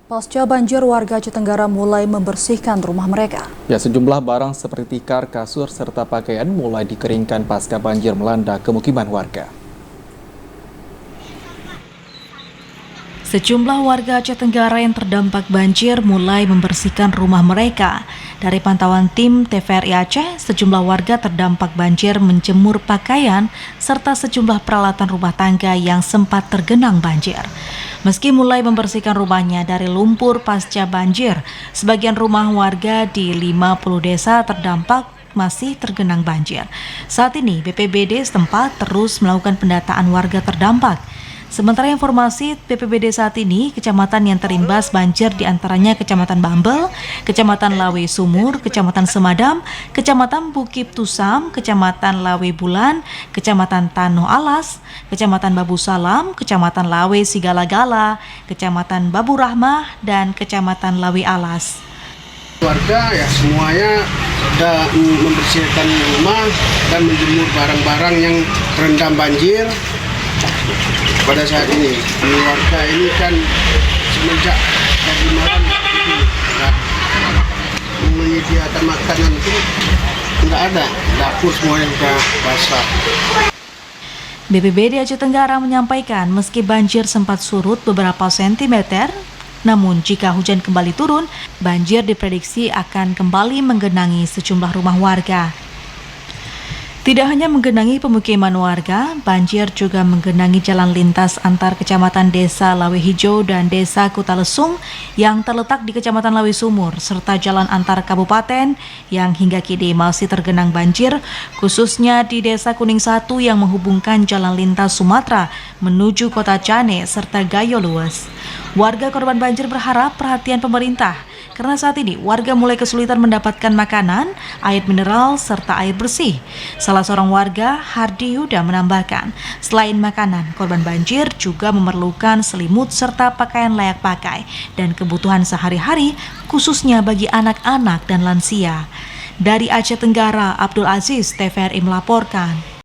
Pasca banjir, warga Aceh Tenggara mulai membersihkan rumah mereka. Ya, sejumlah barang seperti tikar, kasur, serta pakaian mulai dikeringkan pasca banjir melanda pemukiman warga. Sejumlah warga Aceh Tenggara yang terdampak banjir mulai membersihkan rumah mereka. Dari pantauan tim TVRI Aceh, sejumlah warga terdampak banjir menjemur pakaian serta sejumlah peralatan rumah tangga yang sempat tergenang banjir. Meski mulai membersihkan rumahnya dari lumpur pasca banjir, sebagian rumah warga di 50 desa terdampak masih tergenang banjir. Saat ini BPBD setempat terus melakukan pendataan warga terdampak. Sementara informasi BPBD saat ini, kecamatan yang terimbas banjir diantaranya Kecamatan Bambel, Kecamatan Lawe Sumur, Kecamatan Semadam, Kecamatan Bukit Tusam, Kecamatan Lawe Bulan, Kecamatan Tanoh Alas, Kecamatan Babu Salam, Kecamatan Lawe Sigala-Gala, Kecamatan Babu Rahmah, dan Kecamatan Lawe Alas. Warga ya semuanya sudah membersihkan rumah dan menjemur barang-barang yang terendam banjir. Pada saat ini, warga ini kan semenjak tadi malam menyediakan makanan itu nggak ada, dapur semuanya sudah basah. BPBD Aceh Tenggara menyampaikan meski banjir sempat surut beberapa sentimeter, namun jika hujan kembali turun, banjir diprediksi akan kembali menggenangi sejumlah rumah warga. Tidak hanya menggenangi pemukiman warga, banjir juga menggenangi jalan lintas antar kecamatan Desa Lawe Hijau dan Desa Kutalesung yang terletak di Kecamatan Lawe Sumur, serta jalan antar kabupaten yang hingga kini masih tergenang banjir, khususnya di Desa Kuning 1 yang menghubungkan jalan lintas Sumatera menuju Kota Cane serta Gayo Lues. Warga korban banjir berharap perhatian pemerintah, karena saat ini warga mulai kesulitan mendapatkan makanan, air mineral, serta air bersih. Salah seorang warga, Hardi Yuda, menambahkan, selain makanan, korban banjir juga memerlukan selimut serta pakaian layak pakai dan kebutuhan sehari-hari, khususnya bagi anak-anak dan lansia. Dari Aceh Tenggara, Abdul Aziz, TVRI melaporkan.